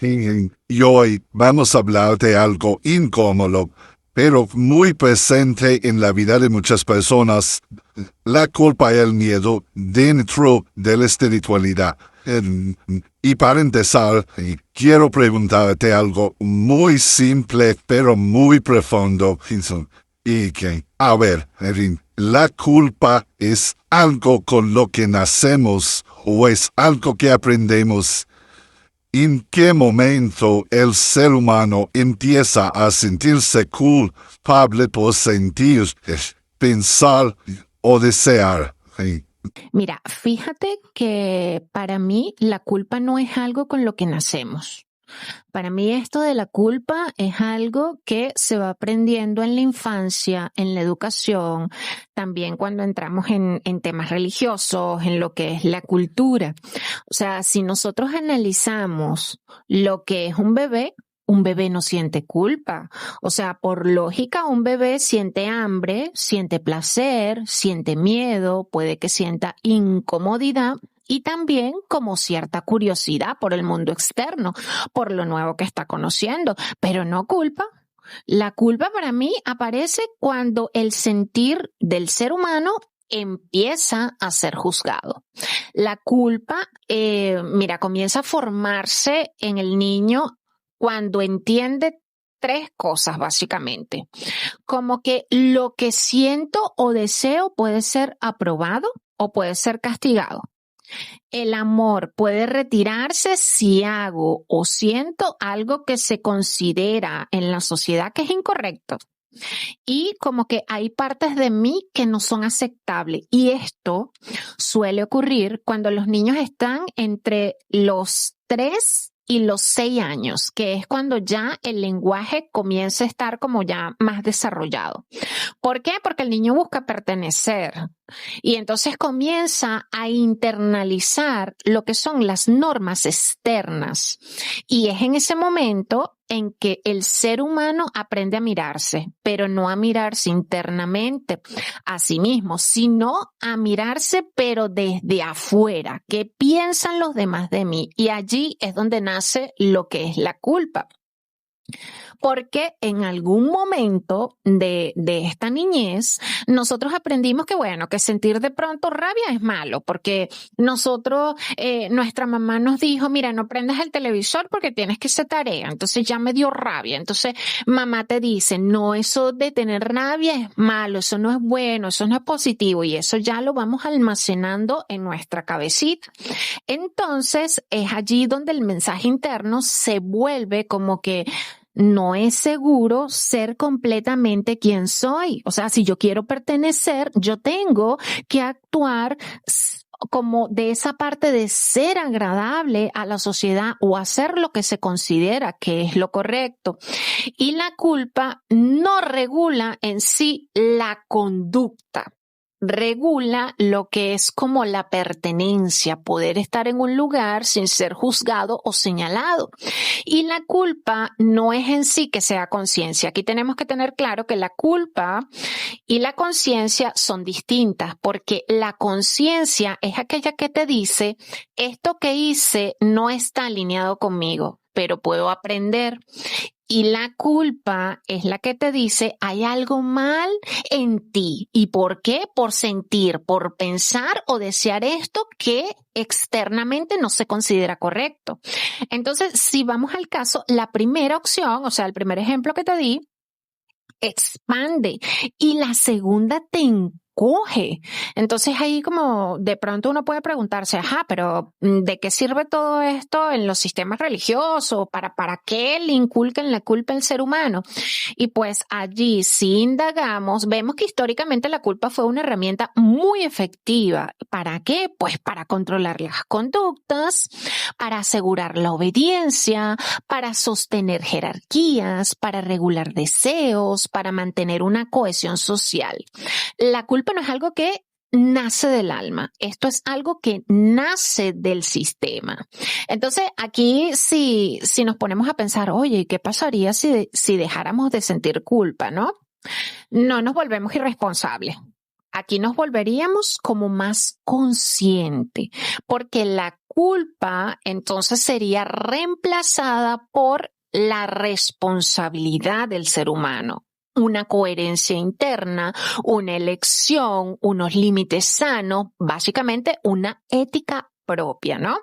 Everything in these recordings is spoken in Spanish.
Y hoy vamos a hablar de algo incómodo, pero muy presente en la vida de muchas personas, la culpa y el miedo dentro de la espiritualidad. Y para empezar, quiero preguntarte algo muy simple, pero muy profundo. Y que, a ver, ¿la culpa es algo con lo que nacemos o es algo que aprendemos? ¿En qué momento el ser humano empieza a sentirse culpable por sentir, pensar o desear? Mira, fíjate que para mí la culpa no es algo con lo que nacemos. Para mí esto de la culpa es algo que se va aprendiendo en la infancia, en la educación, también cuando entramos en temas religiosos, en lo que es la cultura. O sea, si nosotros analizamos lo que es un bebé no siente culpa. O sea, por lógica, un bebé siente hambre, siente placer, siente miedo, puede que sienta incomodidad y también como cierta curiosidad por el mundo externo, por lo nuevo que está conociendo, pero no culpa. La culpa para mí aparece cuando el sentir del ser humano empieza a ser juzgado. La culpa, comienza a formarse en el niño cuando entiende tres cosas básicamente, como que lo que siento o deseo puede ser aprobado o puede ser castigado. El amor puede retirarse si hago o siento algo que se considera en la sociedad que es incorrecto. Y como que hay partes de mí que no son aceptables. Y esto suele ocurrir cuando los niños están entre los 3 y los 6 años, que es cuando ya el lenguaje comienza a estar como ya más desarrollado. ¿Por qué? Porque el niño busca pertenecer y entonces comienza a internalizar lo que son las normas externas. Y es en ese momento en que el ser humano aprende a mirarse, pero no a mirarse internamente a sí mismo, sino a mirarse pero desde afuera. ¿Qué piensan los demás de mí? Y allí es donde nace lo que es la culpa. Porque en algún momento de esta niñez, nosotros aprendimos que, bueno, que sentir de pronto rabia es malo, porque nosotros, nuestra mamá nos dijo, mira, no prendas el televisor porque tienes que hacer tarea. Entonces ya me dio rabia. Entonces mamá te dice, no, eso de tener rabia es malo, eso no es bueno, eso no es positivo, y eso ya lo vamos almacenando en nuestra cabecita. Entonces es allí donde el mensaje interno se vuelve como que no es seguro ser completamente quien soy. O sea, si yo quiero pertenecer, yo tengo que actuar como de esa parte de ser agradable a la sociedad o hacer lo que se considera que es lo correcto. Y la culpa no regula en sí la conducta. Regula lo que es como la pertenencia, poder estar en un lugar sin ser juzgado o señalado. Y la culpa no es en sí que sea conciencia. Aquí tenemos que tener claro que la culpa y la conciencia son distintas, porque la conciencia es aquella que te dice, esto que hice no está alineado conmigo, pero puedo aprender. Y la culpa es la que te dice, hay algo mal en ti. ¿Y por qué? Por sentir, por pensar o desear esto que externamente no se considera correcto. Entonces, si vamos al caso, la primera opción, o sea, el primer ejemplo que te di, expande, y la segunda te encoge. Entonces ahí como de pronto uno puede preguntarse, ajá, pero ¿de qué sirve todo esto en los sistemas religiosos? ¿Para qué le inculcan la culpa al ser humano? Y pues allí, si indagamos, vemos que históricamente la culpa fue una herramienta muy efectiva. ¿Para qué? Pues para controlar las conductas, para asegurar la obediencia, para sostener jerarquías, para regular deseos, para mantener una cohesión social. La culpa no es algo que nace del alma, esto es algo que nace del sistema. Entonces, aquí si nos ponemos a pensar, oye, ¿qué pasaría si dejáramos de sentir culpa, no? No nos volvemos irresponsables. aquí nos volveríamos como más consciente, porque la culpa entonces sería reemplazada por la responsabilidad del ser humano. Una coherencia interna, una elección, unos límites sanos, básicamente una ética propia, ¿no?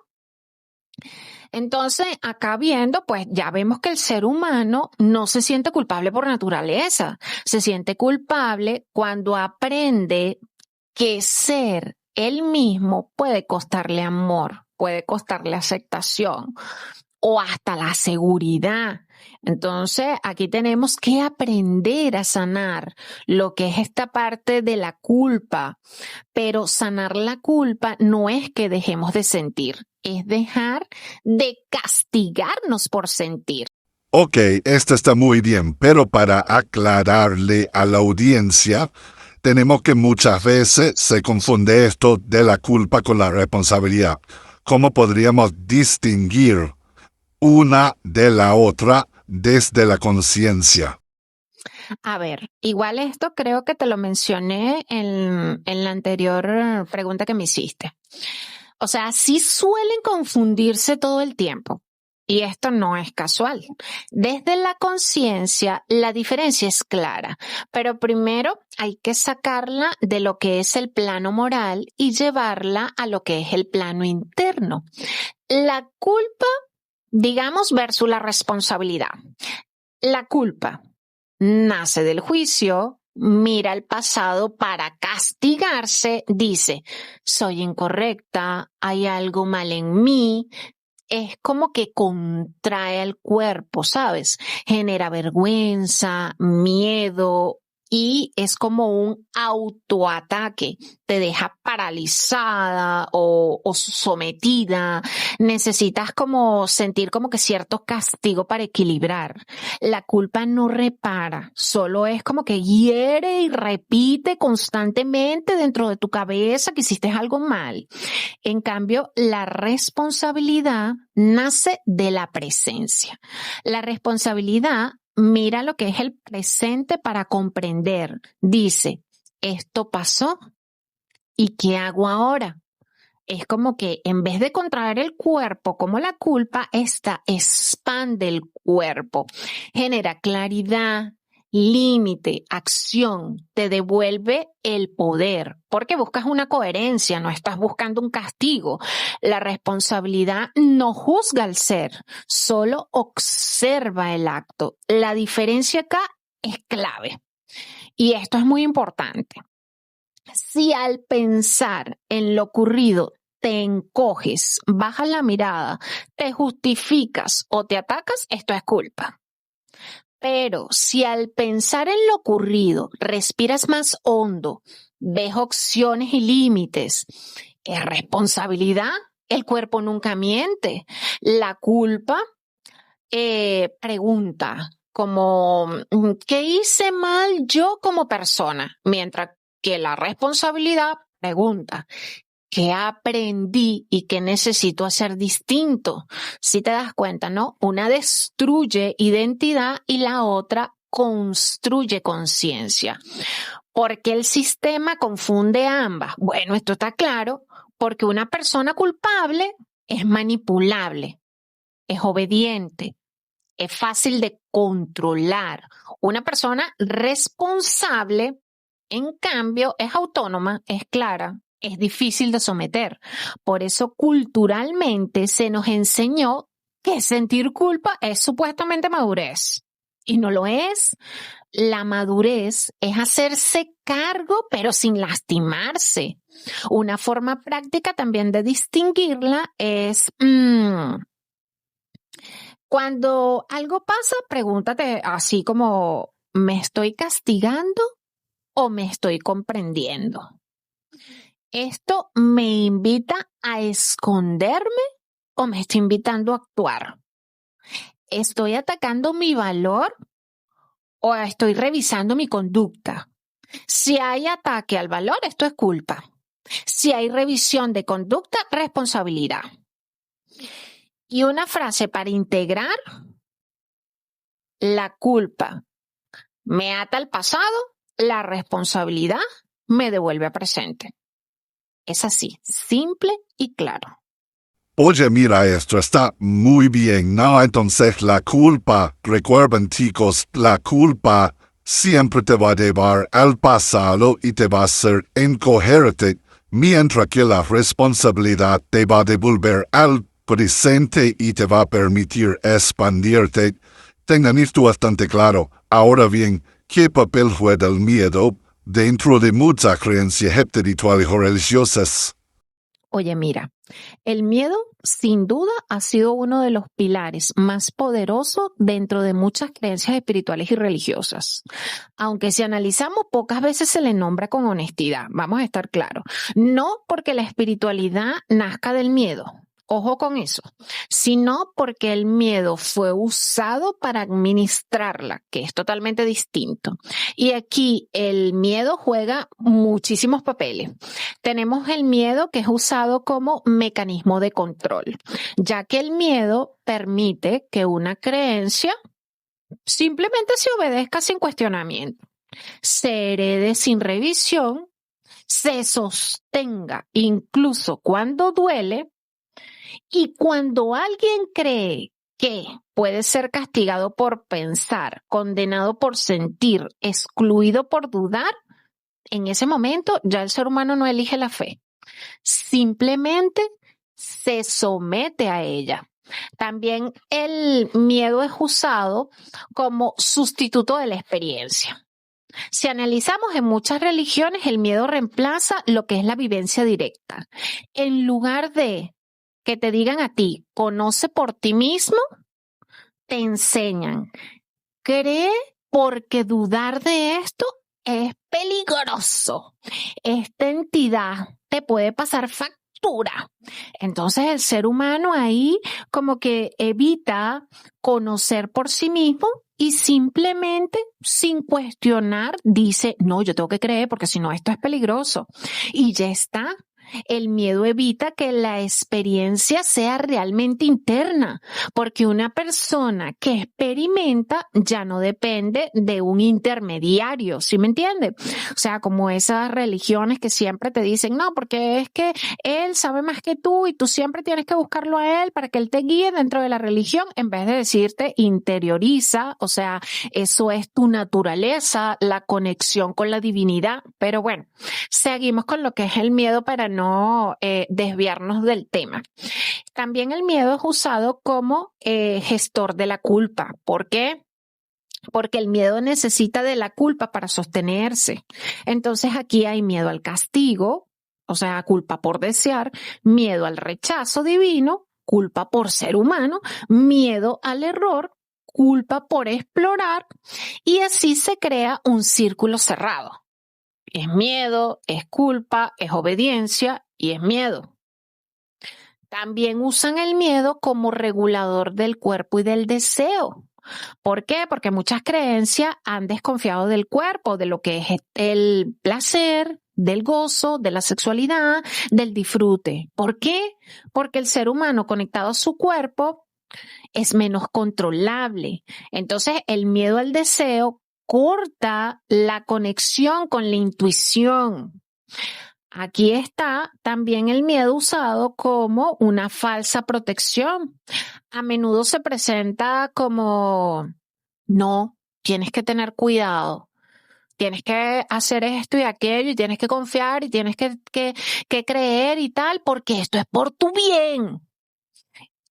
Entonces, acá viendo, pues ya vemos que el ser humano no se siente culpable por naturaleza, se siente culpable cuando aprende que ser él mismo puede costarle amor, puede costarle aceptación o hasta la seguridad. Entonces, aquí tenemos que aprender a sanar lo que es esta parte de la culpa, pero sanar la culpa no es que dejemos de sentir, es dejar de castigarnos por sentir. Ok, esto está muy bien, pero para aclararle a la audiencia, tenemos que muchas veces se confunde esto de la culpa con la responsabilidad. ¿Cómo podríamos distinguir una de la otra desde la conciencia? A ver, igual esto creo que te lo mencioné en la anterior pregunta que me hiciste. O sea, sí suelen confundirse todo el tiempo. Y esto no es casual. Desde la conciencia, la diferencia es clara, pero primero hay que sacarla de lo que es el plano moral y llevarla a lo que es el plano interno. La culpa, digamos, versus la responsabilidad. La culpa nace del juicio, mira el pasado para castigarse, dice, soy incorrecta, hay algo mal en mí. Es como que contrae al cuerpo, ¿sabes? Genera vergüenza, miedo y es como un autoataque. Te deja paralizada o sometida. Necesitas como sentir como que cierto castigo para equilibrar. La culpa no repara, solo es como que hiere y repite constantemente dentro de tu cabeza que hiciste algo mal. En cambio, la responsabilidad nace de la presencia. La responsabilidad mira lo que es el presente para comprender. Dice, esto pasó, ¿y qué hago ahora? Es como que en vez de contraer el cuerpo como la culpa, esta expande el cuerpo, genera claridad, límite, acción, te devuelve el poder, porque buscas una coherencia, no estás buscando un castigo. La responsabilidad no juzga al ser, solo observa el acto. La diferencia acá es clave y esto es muy importante. Si al pensar en lo ocurrido te encoges, bajas la mirada, te justificas o te atacas, esto es culpa. Pero si al pensar en lo ocurrido respiras más hondo, ves opciones y límites, es responsabilidad. El cuerpo nunca miente. La culpa pregunta como, ¿qué hice mal yo como persona? Mientras que la responsabilidad pregunta, ¿qué aprendí y qué necesito hacer distinto? Si te das cuenta, ¿no? Una destruye identidad y la otra construye conciencia. ¿Por qué el sistema confunde ambas? Bueno, esto está claro, porque una persona culpable es manipulable, es obediente, es fácil de controlar. Una persona responsable, en cambio, es autónoma, es clara, es difícil de someter. Por eso culturalmente se nos enseñó que sentir culpa es supuestamente madurez. Y no lo es. La madurez es hacerse cargo, pero sin lastimarse. Una forma práctica también de distinguirla es cuando algo pasa, pregúntate así como, ¿me estoy castigando o me estoy comprendiendo? ¿Esto me invita a esconderme o me está invitando a actuar? ¿Estoy atacando mi valor o estoy revisando mi conducta? Si hay ataque al valor, esto es culpa. Si hay revisión de conducta, responsabilidad. Y una frase para integrar: la culpa me ata al pasado, la responsabilidad me devuelve a presente. Es así, simple y claro. Oye, mira, esto está muy bien, ¿no? Entonces la culpa, recuerden chicos, la culpa siempre te va a llevar al pasado y te va a hacer encogerte, mientras que la responsabilidad te va a devolver al presente y te va a permitir expandirte. Tengan esto bastante claro. Ahora bien, ¿qué papel juega el miedo dentro de muchas creencias espirituales o religiosas? Oye, mira, el miedo sin duda ha sido uno de los pilares más poderosos dentro de muchas creencias espirituales y religiosas. Aunque si analizamos, pocas veces se le nombra con honestidad, vamos a estar claros. No porque la espiritualidad nazca del miedo. Ojo con eso, sino porque el miedo fue usado para administrarla, que es totalmente distinto. Y aquí el miedo juega muchísimos papeles. Tenemos el miedo que es usado como mecanismo de control, ya que el miedo permite que una creencia simplemente se obedezca sin cuestionamiento, se herede sin revisión, se sostenga incluso cuando duele, y cuando alguien cree que puede ser castigado por pensar, condenado por sentir, excluido por dudar, en ese momento ya el ser humano no elige la fe, simplemente se somete a ella. También el miedo es usado como sustituto de la experiencia. Si analizamos en muchas religiones, el miedo reemplaza lo que es la vivencia directa. En lugar de que te digan a ti, conoce por ti mismo, te enseñan, cree porque dudar de esto es peligroso. Esta entidad te puede pasar factura. Entonces el ser humano ahí como que evita conocer por sí mismo y simplemente sin cuestionar dice, no, yo tengo que creer porque si no esto es peligroso. Y ya está. El miedo evita que la experiencia sea realmente interna, porque una persona que experimenta ya no depende de un intermediario, ¿sí me entiende? O sea, como esas religiones que siempre te dicen, no, porque es que él sabe más que tú y tú siempre tienes que buscarlo a él para que él te guíe dentro de la religión, en vez de decirte interioriza, o sea, eso es tu naturaleza, la conexión con la divinidad. Pero bueno, seguimos con lo que es el miedo para no desviarnos del tema. También el miedo es usado como gestor de la culpa. ¿Por qué? Porque el miedo necesita de la culpa para sostenerse. Entonces aquí hay miedo al castigo, o sea, culpa por desear, miedo al rechazo divino, culpa por ser humano, miedo al error, culpa por explorar, y así se crea un círculo cerrado. Es miedo, es culpa, es obediencia y es miedo. También usan el miedo como regulador del cuerpo y del deseo. ¿Por qué? Porque muchas creencias han desconfiado del cuerpo, de lo que es el placer, del gozo, de la sexualidad, del disfrute. ¿Por qué? Porque el ser humano conectado a su cuerpo es menos controlable. Entonces, el miedo al deseo corta la conexión con la intuición. Aquí está también el miedo usado como una falsa protección. A menudo se presenta como, no, tienes que tener cuidado, tienes que hacer esto y aquello y tienes que confiar y tienes que creer y tal, porque esto es por tu bien.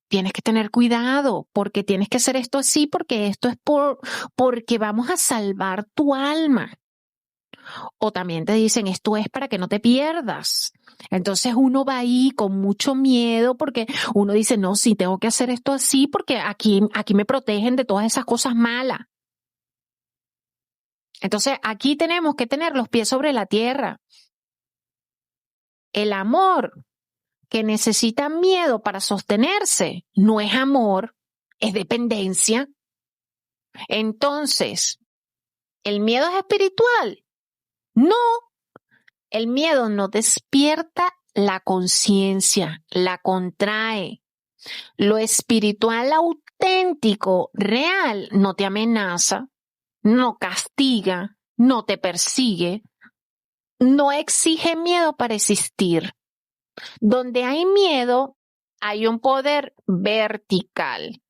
Tienes que tener cuidado porque tienes que hacer esto así, porque esto es porque vamos a salvar tu alma. O también te dicen, esto es para que no te pierdas. Entonces uno va ahí con mucho miedo porque uno dice, no, sí, tengo que hacer esto así porque aquí me protegen de todas esas cosas malas. Entonces aquí tenemos que tener los pies sobre la tierra. El amor que necesita miedo para sostenerse no es amor, es dependencia. Entonces, ¿el miedo es espiritual? No, el miedo no despierta la conciencia, la contrae. Lo espiritual auténtico, real, no te amenaza, no castiga, no te persigue. no exige miedo para existir. Donde hay miedo, hay un poder vertical.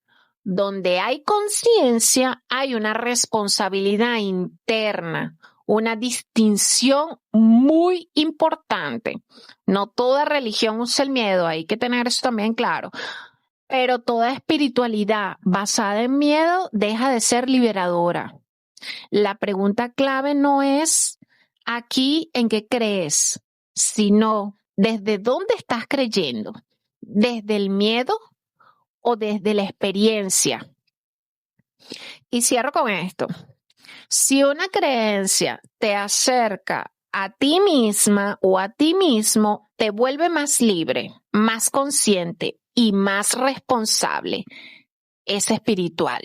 Donde hay conciencia, hay una responsabilidad interna, una distinción muy importante. No toda religión usa el miedo, hay que tener eso también claro. Pero toda espiritualidad basada en miedo deja de ser liberadora. La pregunta clave no es aquí en qué crees, sino desde dónde estás creyendo. ¿Desde el miedo o desde la experiencia? Y cierro con esto. Si una creencia te acerca a ti misma o a ti mismo, te vuelve más libre, más consciente y más responsable. Es espiritual,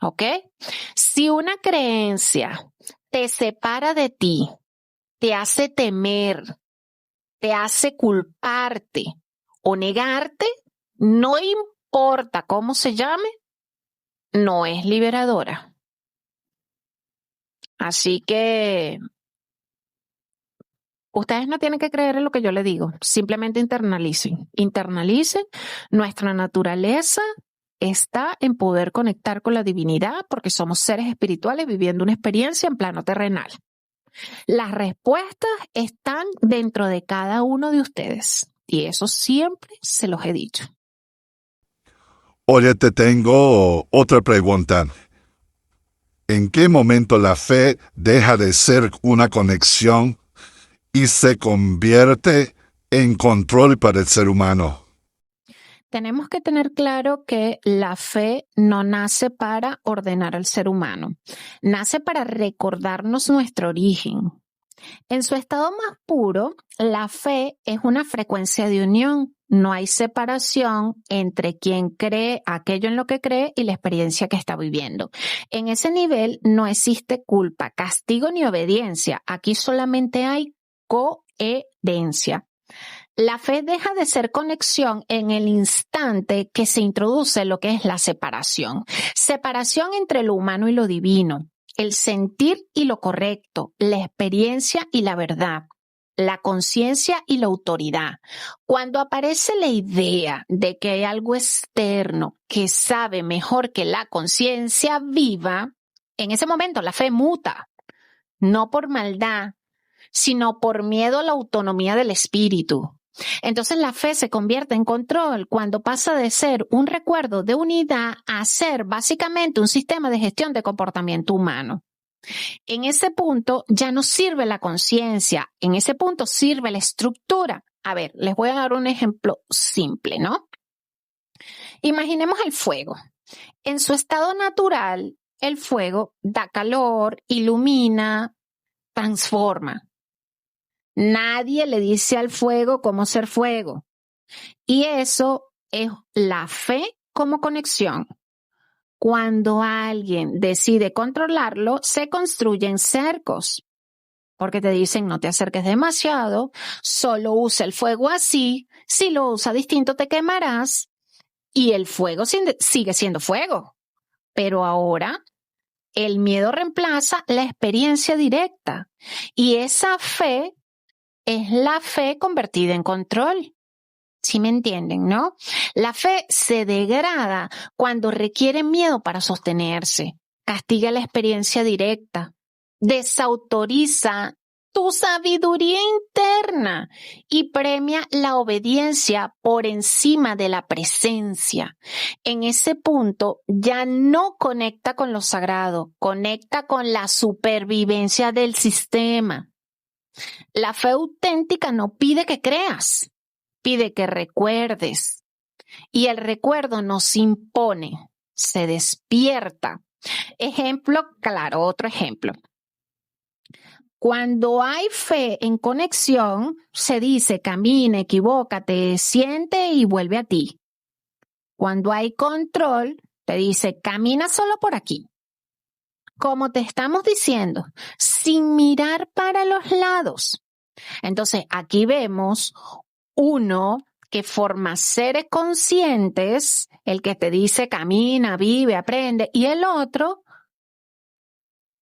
¿ok? Si una creencia te separa de ti, te hace temer, te hace culparte o negarte, no importa cómo se llame, no es liberadora. Así que ustedes no tienen que creer en lo que yo les digo, simplemente internalicen. Internalicen. Nuestra naturaleza está en poder conectar con la divinidad porque somos seres espirituales viviendo una experiencia en plano terrenal. Las respuestas están dentro de cada uno de ustedes y eso siempre se los he dicho. Oye, te tengo otra pregunta. ¿En qué momento la fe deja de ser una conexión y se convierte en control para el ser humano? Tenemos que tener claro que la fe no nace para ordenar al ser humano, nace para recordarnos nuestro origen. En su estado más puro, la fe es una frecuencia de unión. No hay separación entre quien cree aquello en lo que cree y la experiencia que está viviendo. En ese nivel no existe culpa, castigo ni obediencia. Aquí solamente hay coherencia. La fe deja de ser conexión en el instante que se introduce lo que es la separación. Separación entre lo humano y lo divino, el sentir y lo correcto, la experiencia y la verdad, la conciencia y la autoridad. Cuando aparece la idea de que hay algo externo que sabe mejor que la conciencia viva, en ese momento la fe muta, no por maldad, sino por miedo a la autonomía del espíritu. Entonces la fe se convierte en control cuando pasa de ser un recuerdo de unidad a ser básicamente un sistema de gestión de comportamiento humano. En ese punto ya no sirve la conciencia, en ese punto sirve la estructura. A ver, les voy a dar un ejemplo simple, ¿no? Imaginemos el fuego. En su estado natural, el fuego da calor, ilumina, transforma. Nadie le dice al fuego cómo ser fuego. Y eso es la fe como conexión. Cuando alguien decide controlarlo, se construyen cercos. Porque te dicen no te acerques demasiado, solo usa el fuego así, si lo usa distinto te quemarás. Y el fuego sigue siendo fuego. Pero ahora el miedo reemplaza la experiencia directa. Y esa fe es la fe convertida en control. ¿Sí me entienden, no? La fe se degrada cuando requiere miedo para sostenerse, castiga la experiencia directa, desautoriza tu sabiduría interna y premia la obediencia por encima de la presencia. En ese punto ya no conecta con lo sagrado, conecta con la supervivencia del sistema. La fe auténtica no pide que creas, pide que recuerdes. Y el recuerdo nos impone, se despierta. Ejemplo, claro, otro ejemplo. Cuando hay fe en conexión, se dice camina, equivócate, siente y vuelve a ti. Cuando hay control, te dice camina solo por aquí. Como te estamos diciendo, sin mirar para los lados. Entonces, aquí vemos uno que forma seres conscientes, el que te dice camina, vive, aprende, y el otro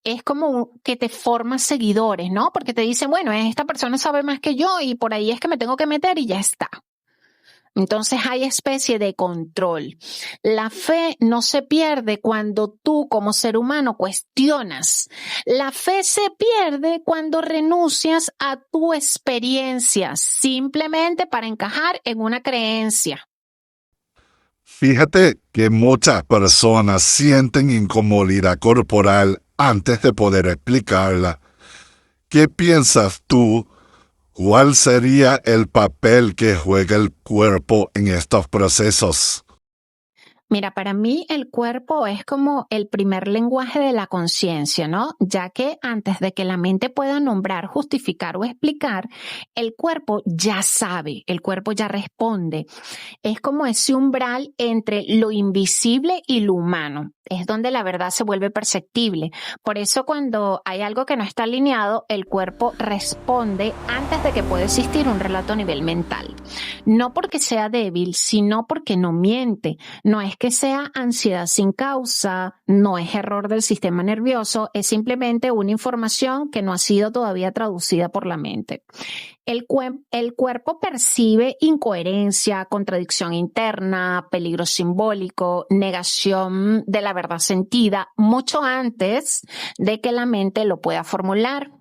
es como que te forma seguidores, ¿no? Porque te dicen, bueno, esta persona sabe más que yo y por ahí es que me tengo que meter y ya está. Entonces hay especie de control. La fe no se pierde cuando tú como ser humano cuestionas. La fe se pierde cuando renuncias a tu experiencia simplemente para encajar en una creencia. Fíjate que muchas personas sienten incomodidad corporal antes de poder explicarla. ¿Qué piensas tú? ¿Cuál sería el papel que juega el cuerpo en estos procesos? Mira, para mí el cuerpo es como el primer lenguaje de la conciencia, ¿no? Ya que antes de que la mente pueda nombrar, justificar o explicar, el cuerpo ya sabe, el cuerpo ya responde. Es como ese umbral entre lo invisible y lo humano. Es donde la verdad se vuelve perceptible. Por eso cuando hay algo que no está alineado, el cuerpo responde antes de que pueda existir un relato a nivel mental. No porque sea débil, sino porque no miente. No es que sea ansiedad sin causa, no es error del sistema nervioso, es simplemente una información que no ha sido todavía traducida por la mente. El cuerpo percibe incoherencia, contradicción interna, peligro simbólico, negación de la verdad sentida, mucho antes de que la mente lo pueda formular.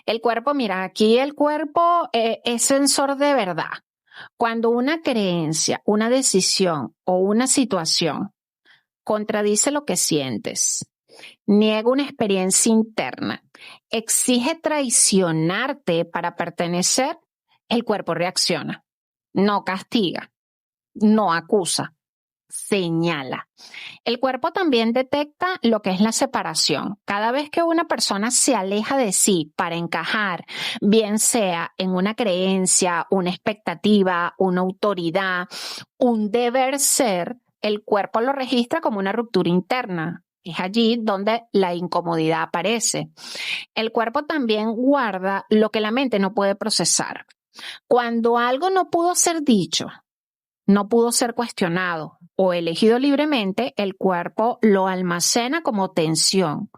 El cuerpo, mira, aquí el cuerpo es sensor de verdad. Cuando una creencia, una decisión o una situación contradice lo que sientes, niega una experiencia interna, exige traicionarte para pertenecer, el cuerpo reacciona. No castiga, no acusa, señala. El cuerpo también detecta lo que es la separación. Cada vez que una persona se aleja de sí para encajar, bien sea en una creencia, una expectativa, una autoridad, un deber ser, el cuerpo lo registra como una ruptura interna. Es allí donde la incomodidad aparece. El cuerpo también guarda lo que la mente no puede procesar. Cuando algo no pudo ser dicho, no pudo ser cuestionado o elegido libremente, el cuerpo lo almacena como tensión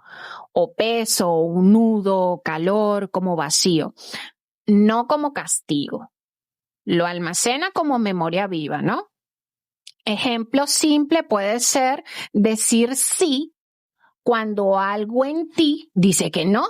o peso, o un nudo, calor, como vacío, no como castigo. Lo almacena como memoria viva, ¿no? Ejemplo simple puede ser decir sí cuando algo en ti dice que no.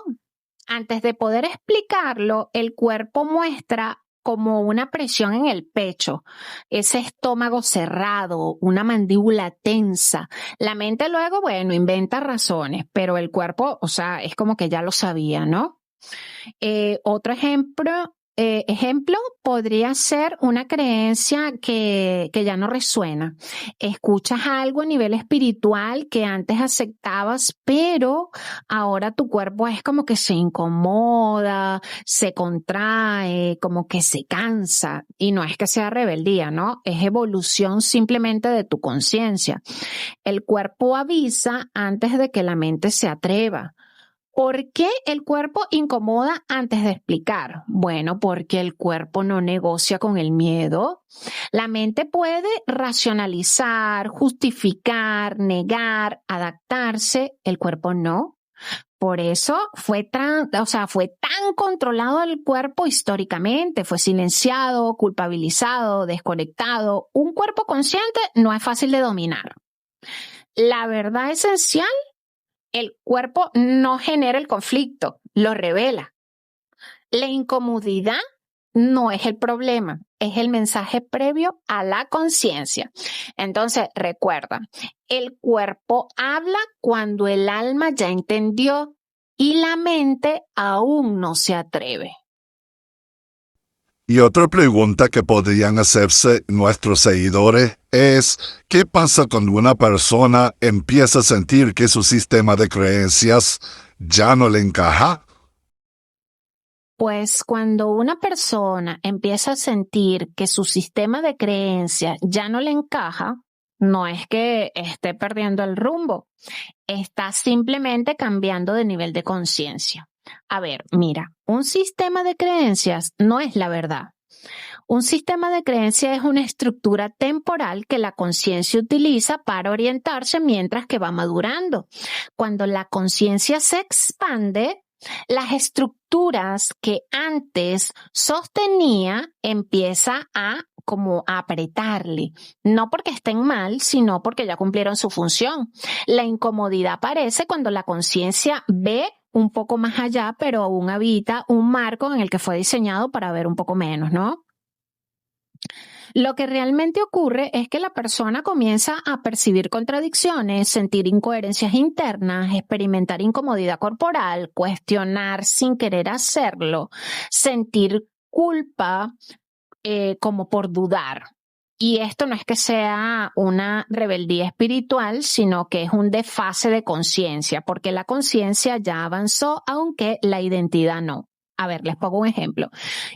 Antes de poder explicarlo, el cuerpo muestra como una presión en el pecho, ese estómago cerrado, una mandíbula tensa. La mente luego, bueno, inventa razones, pero el cuerpo, o sea, es como que ya lo sabía, ¿no? Otro ejemplo podría ser una creencia que ya no resuena. Escuchas algo a nivel espiritual que antes aceptabas, pero ahora tu cuerpo es como que se incomoda, se contrae, como que se cansa. Y no es que sea rebeldía, ¿no? Es evolución simplemente de tu conciencia. El cuerpo avisa antes de que la mente se atreva. ¿Por qué el cuerpo incomoda antes de explicar? Bueno, porque el cuerpo no negocia con el miedo. La mente puede racionalizar, justificar, negar, adaptarse. El cuerpo no. Por eso fue tan controlado el cuerpo históricamente, fue silenciado, culpabilizado, desconectado. Un cuerpo consciente no es fácil de dominar. La verdad esencial, el cuerpo no genera el conflicto, lo revela. La incomodidad no es el problema, es el mensaje previo a la conciencia. Entonces, recuerda, el cuerpo habla cuando el alma ya entendió y la mente aún no se atreve. Y otra pregunta que podrían hacerse nuestros seguidores es, ¿qué pasa cuando una persona empieza a sentir que su sistema de creencias ya no le encaja? Pues cuando una persona empieza a sentir que su sistema de creencias ya no le encaja, no es que esté perdiendo el rumbo, está simplemente cambiando de nivel de conciencia. A ver, mira, un sistema de creencias no es la verdad. Un sistema de creencia es una estructura temporal que la conciencia utiliza para orientarse mientras que va madurando. Cuando la conciencia se expande, las estructuras que antes sostenía empieza a como a apretarle, no porque estén mal, sino porque ya cumplieron su función. La incomodidad aparece cuando la conciencia ve un poco más allá, pero aún habita un marco en el que fue diseñado para ver un poco menos, ¿no? Lo que realmente ocurre es que la persona comienza a percibir contradicciones, sentir incoherencias internas, experimentar incomodidad corporal, cuestionar sin querer hacerlo, sentir culpa como por dudar. Y esto no es que sea una rebeldía espiritual, sino que es un desfase de conciencia, porque la conciencia ya avanzó, aunque la identidad no. A ver, les pongo un ejemplo.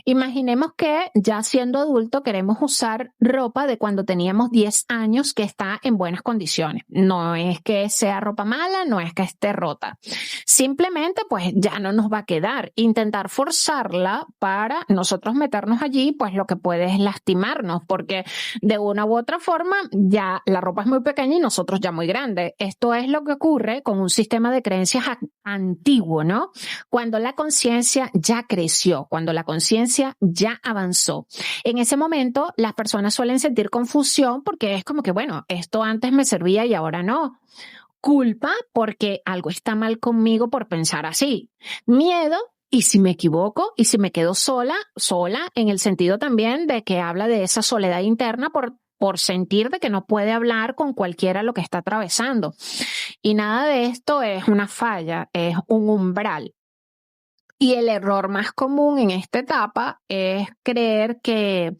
Imaginemos que ya siendo adulto queremos usar ropa de cuando teníamos 10 años que está en buenas condiciones. No es que sea ropa mala, no es que esté rota. Simplemente pues ya no nos va a quedar. Intentar forzarla para nosotros meternos allí, pues lo que puede es lastimarnos, porque de una u otra forma ya la ropa es muy pequeña y nosotros ya muy grandes. Esto es lo que ocurre con un sistema de creencias antiguo, ¿no? Cuando la conciencia ya creció, cuando la conciencia ya avanzó. En ese momento, las personas suelen sentir confusión porque es como que, bueno, esto antes me servía y ahora no. Culpa porque algo está mal conmigo por pensar así. Miedo, y si me equivoco, y si me quedo sola en el sentido también de que habla de esa soledad interna por sentir de que no puede hablar con cualquiera lo que está atravesando. Y nada de esto es una falla, es un umbral. Y el error más común en esta etapa es creer que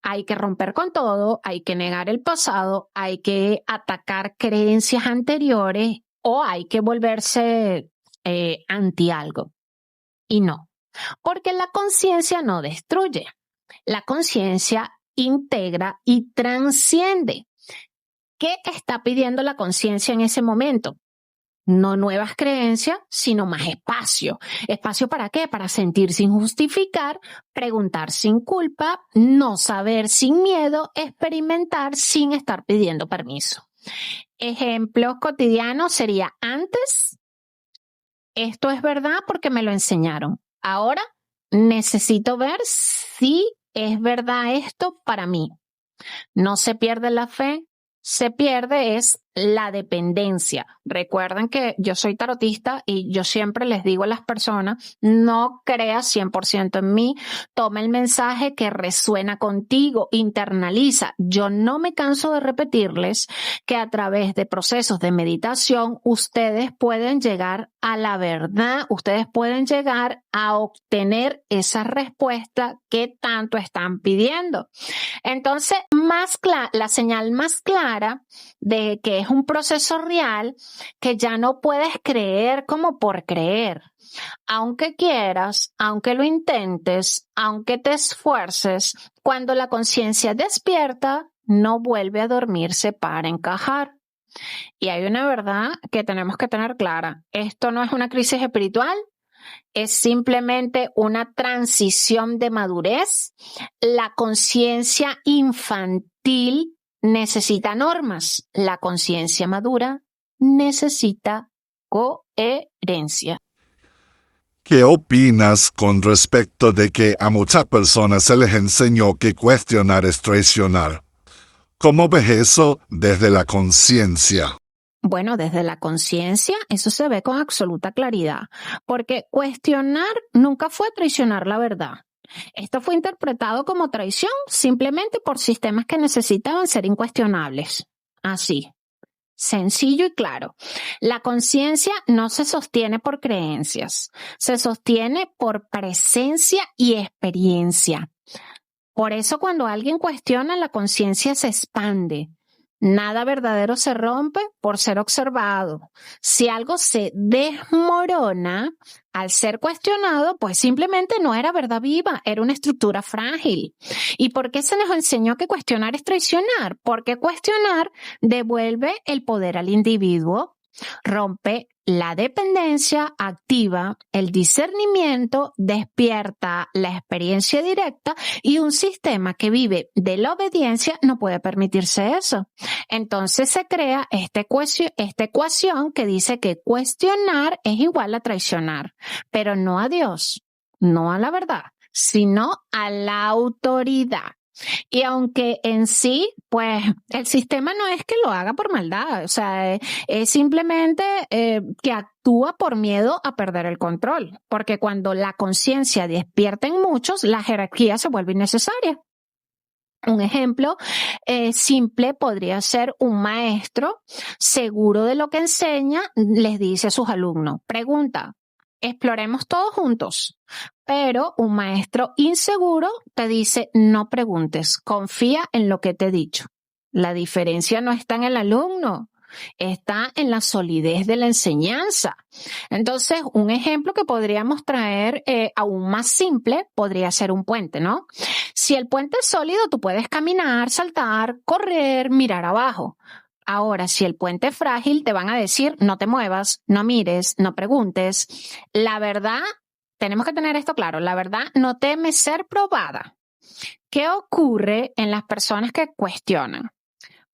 hay que romper con todo, hay que negar el pasado, hay que atacar creencias anteriores o hay que volverse anti algo. Y no, porque la conciencia no destruye. La conciencia integra y transciende. ¿Qué está pidiendo la conciencia en ese momento? No nuevas creencias, sino más espacio. ¿Espacio para qué? Para sentir sin justificar, preguntar sin culpa, no saber sin miedo, experimentar sin estar pidiendo permiso. Ejemplos cotidianos sería antes, esto es verdad porque me lo enseñaron. Ahora necesito ver si es verdad esto para mí. No se pierde la fe, se pierde es la dependencia. Recuerden que yo soy tarotista y yo siempre les digo a las personas, no creas 100% en mí, toma el mensaje que resuena contigo, internaliza. Yo no me canso de repetirles que a través de procesos de meditación ustedes pueden llegar a la verdad, ustedes pueden llegar a obtener esa respuesta que tanto están pidiendo. Entonces, la señal más clara de que es un proceso real, que ya no puedes creer como por creer. Aunque quieras, aunque lo intentes, aunque te esfuerces, cuando la conciencia despierta, no vuelve a dormirse para encajar. Y hay una verdad que tenemos que tener clara. Esto no es una crisis espiritual, es simplemente una transición de madurez. La conciencia infantil necesita normas. La conciencia madura necesita coherencia. ¿Qué opinas con respecto de que a muchas personas se les enseñó que cuestionar es traicionar? ¿Cómo ves eso desde la conciencia? Bueno, desde la conciencia eso se ve con absoluta claridad, porque cuestionar nunca fue traicionar la verdad. Esto fue interpretado como traición simplemente por sistemas que necesitaban ser incuestionables. Así, sencillo y claro. La conciencia no se sostiene por creencias, se sostiene por presencia y experiencia. Por eso cuando alguien cuestiona, la conciencia se expande. Nada verdadero se rompe por ser observado. Si algo se desmorona al ser cuestionado, pues simplemente no era verdad viva, era una estructura frágil. ¿Y por qué se nos enseñó que cuestionar es traicionar? Porque cuestionar devuelve el poder al individuo, rompe la dependencia activa el discernimiento, despierta la experiencia directa y un sistema que vive de la obediencia no puede permitirse eso. Entonces se crea esta ecuación que dice que cuestionar es igual a traicionar, pero no a Dios, no a la verdad, sino a la autoridad. Y aunque en sí, pues el sistema no es que lo haga por maldad, o sea, es simplemente que actúa por miedo a perder el control, porque cuando la conciencia despierta en muchos, la jerarquía se vuelve innecesaria. Un ejemplo simple podría ser un maestro seguro de lo que enseña, les dice a sus alumnos, pregunta, exploremos todos juntos. Pero un maestro inseguro te dice, no preguntes, confía en lo que te he dicho. La diferencia no está en el alumno, está en la solidez de la enseñanza. Entonces, un ejemplo que podríamos traer aún más simple podría ser un puente, ¿no? Si el puente es sólido, tú puedes caminar, saltar, correr, mirar abajo. Ahora, si el puente es frágil, te van a decir, no te muevas, no mires, no preguntes. La verdad, tenemos que tener esto claro, la verdad no teme ser probada. ¿Qué ocurre en las personas que cuestionan?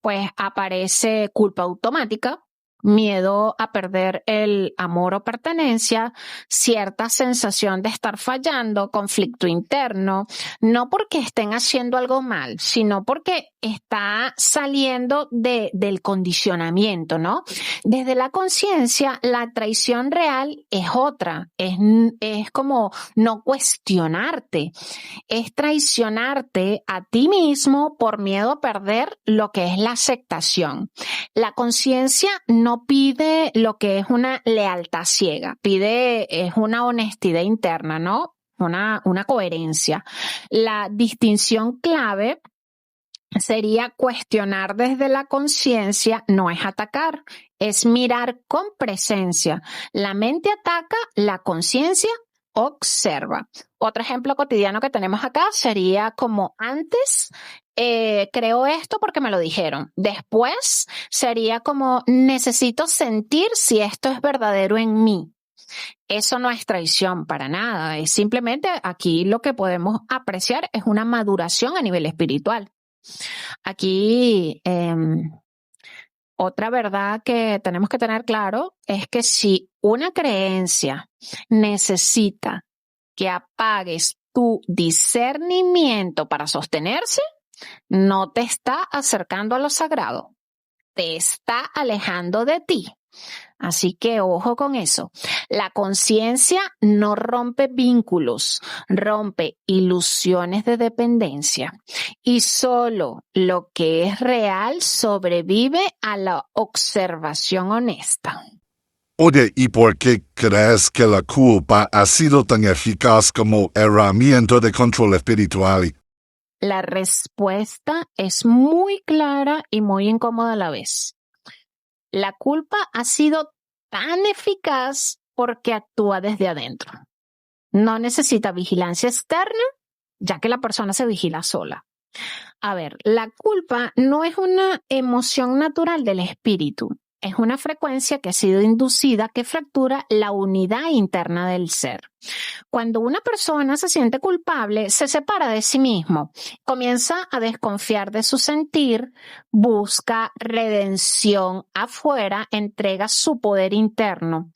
Pues aparece culpa automática, miedo a perder el amor o pertenencia, cierta sensación de estar fallando, conflicto interno, no porque estén haciendo algo mal, sino porque está saliendo del condicionamiento, ¿no? Desde la conciencia, la traición real es otra, es como no cuestionarte, es traicionarte a ti mismo por miedo a perder lo que es la aceptación. La conciencia no pide lo que es una lealtad ciega, es una honestidad interna, ¿no? Una coherencia. La distinción clave sería cuestionar desde la conciencia, no es atacar, es mirar con presencia. La mente ataca, la conciencia observa. Otro ejemplo cotidiano que tenemos acá sería como antes creo esto porque me lo dijeron. Después sería como necesito sentir si esto es verdadero en mí. Eso no es traición para nada, es simplemente aquí lo que podemos apreciar es una maduración a nivel espiritual. Aquí, otra verdad que tenemos que tener claro es que si una creencia necesita que apagues tu discernimiento para sostenerse, no te está acercando a lo sagrado, te está alejando de ti. Así que ojo con eso. La conciencia no rompe vínculos, rompe ilusiones de dependencia. Y solo lo que es real sobrevive a la observación honesta. Oye, ¿y por qué crees que la culpa ha sido tan eficaz como herramienta de control espiritual? La respuesta es muy clara y muy incómoda a la vez. La culpa ha sido tan eficaz porque actúa desde adentro. No necesita vigilancia externa, ya que la persona se vigila sola. A ver, la culpa no es una emoción natural del espíritu. Es una frecuencia que ha sido inducida que fractura la unidad interna del ser. Cuando una persona se siente culpable, se separa de sí mismo, comienza a desconfiar de su sentir, busca redención afuera, entrega su poder interno.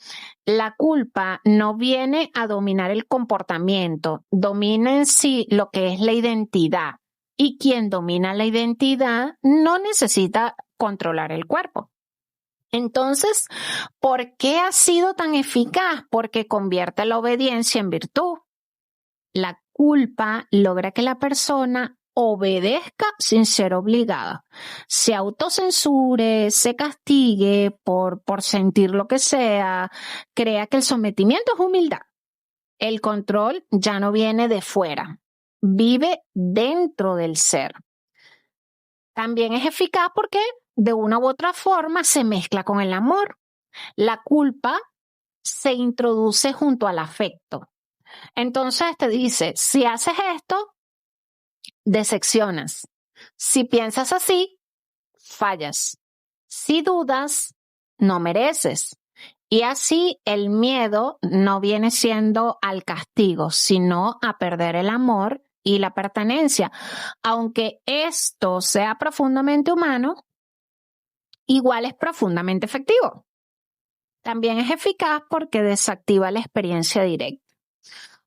La culpa no viene a dominar el comportamiento, domina en sí lo que es la identidad. Y quien domina la identidad no necesita controlar el cuerpo. Entonces, ¿por qué ha sido tan eficaz? Porque convierte la obediencia en virtud. La culpa logra que la persona obedezca sin ser obligada, se autocensure, se castigue por sentir lo que sea, crea que el sometimiento es humildad. El control ya no viene de fuera, vive dentro del ser. También es eficaz porque de una u otra forma se mezcla con el amor. La culpa se introduce junto al afecto. Entonces te dice, si haces esto, decepcionas. Si piensas así, fallas. Si dudas, no mereces. Y así el miedo no viene siendo al castigo, sino a perder el amor y la pertenencia. Aunque esto sea profundamente humano, igual es profundamente efectivo. También es eficaz porque desactiva la experiencia directa.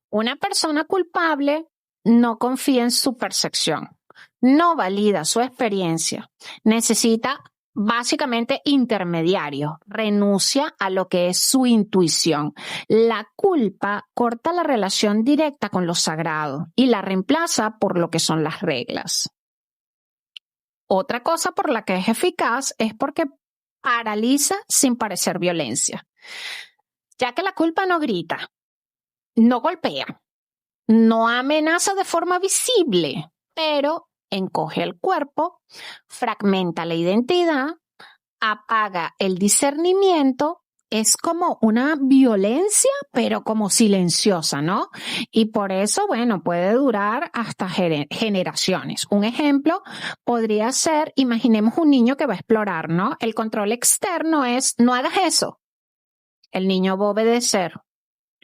Una persona culpable no confía en su percepción, no valida su experiencia, necesita básicamente intermediarios, renuncia a lo que es su intuición. La culpa corta la relación directa con lo sagrado y la reemplaza por lo que son las reglas. Otra cosa por la que es eficaz es porque paraliza sin parecer violencia, ya que la culpa no grita, no golpea, no amenaza de forma visible, pero encoge el cuerpo, fragmenta la identidad, apaga el discernimiento. Es como una violencia, pero como silenciosa, ¿no? Y por eso, bueno, puede durar hasta generaciones. Un ejemplo podría ser, imaginemos un niño que va a explorar, ¿no? El control externo es, no hagas eso. El niño va a obedecer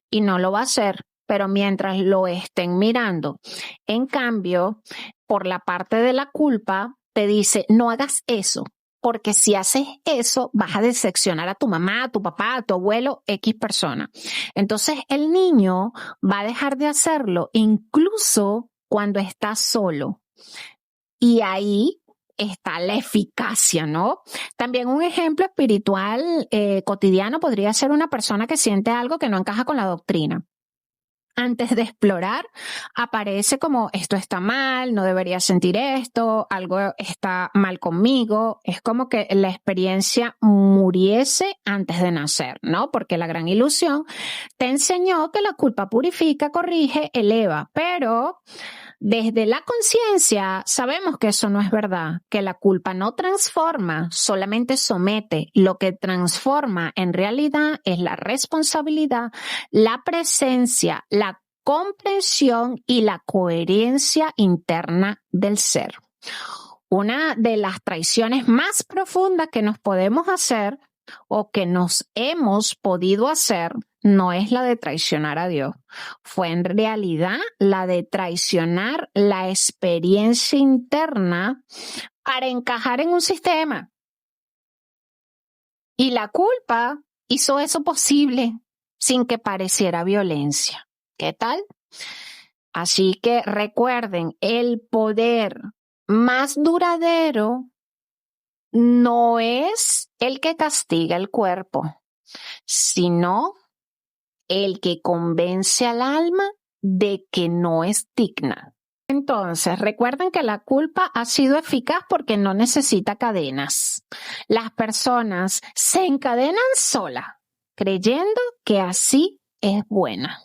y no lo va a hacer, pero mientras lo estén mirando. En cambio, por la parte de la culpa, te dice, no hagas eso, porque si haces eso, vas a decepcionar a tu mamá, a tu papá, a tu abuelo, X persona. Entonces, el niño va a dejar de hacerlo incluso cuando está solo. Y ahí está la eficacia, ¿no? También un ejemplo espiritual cotidiano podría ser una persona que siente algo que no encaja con la doctrina. Antes de explorar, aparece como esto está mal, no debería sentir esto, algo está mal conmigo. Es como que la experiencia muriese antes de nacer, ¿no? Porque la gran ilusión te enseñó que la culpa purifica, corrige, eleva, pero desde la conciencia sabemos que eso no es verdad, que la culpa no transforma, solamente somete. Lo que transforma en realidad es la responsabilidad, la presencia, la comprensión y la coherencia interna del ser. Una de las traiciones más profundas que nos podemos hacer o que nos hemos podido hacer no es la de traicionar a Dios. Fue en realidad la de traicionar la experiencia interna para encajar en un sistema. Y la culpa hizo eso posible sin que pareciera violencia. ¿Qué tal? Así que recuerden, el poder más duradero no es el que castiga el cuerpo, sino el que convence al alma de que no es digna. Entonces, recuerden que la culpa ha sido eficaz porque no necesita cadenas. Las personas se encadenan solas, creyendo que así es buena.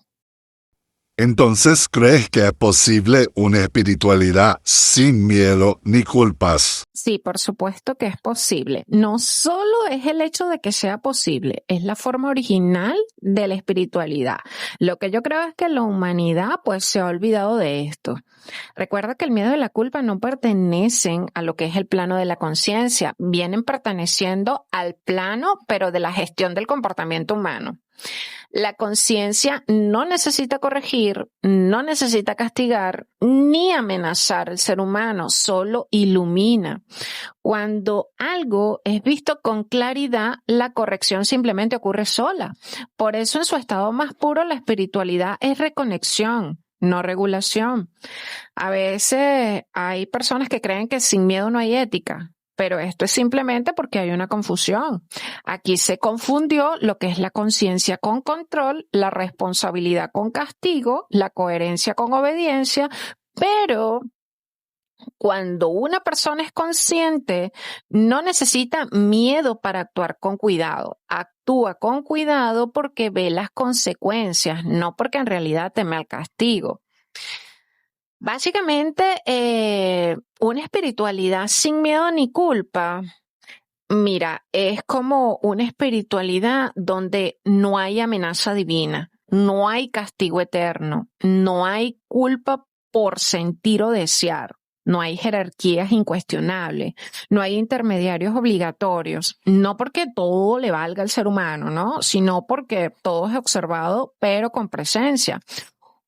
Entonces, ¿crees que es posible una espiritualidad sin miedo ni culpas? Sí, por supuesto que es posible. No solo es el hecho de que sea posible, es la forma original de la espiritualidad. Lo que yo creo es que la humanidad pues se ha olvidado de esto. Recuerda que el miedo y la culpa no pertenecen a lo que es el plano de la conciencia, vienen perteneciendo al plano, pero de la gestión del comportamiento humano. La conciencia no necesita corregir, no necesita castigar, ni amenazar al ser humano, solo ilumina. Cuando algo es visto con claridad, la corrección simplemente ocurre sola. Por eso en su estado más puro la espiritualidad es reconexión, no regulación. A veces hay personas que creen que sin miedo no hay ética. Pero esto es simplemente porque hay una confusión. Aquí se confundió lo que es la conciencia con control, la responsabilidad con castigo, la coherencia con obediencia, pero cuando una persona es consciente, no necesita miedo para actuar con cuidado. Actúa con cuidado porque ve las consecuencias, no porque en realidad teme al castigo. Básicamente, una espiritualidad sin miedo ni culpa, mira, es como una espiritualidad donde no hay amenaza divina, no hay castigo eterno, no hay culpa por sentir o desear, no hay jerarquías incuestionables, no hay intermediarios obligatorios, no porque todo le valga al ser humano, ¿no? Sino porque todo es observado, pero con presencia.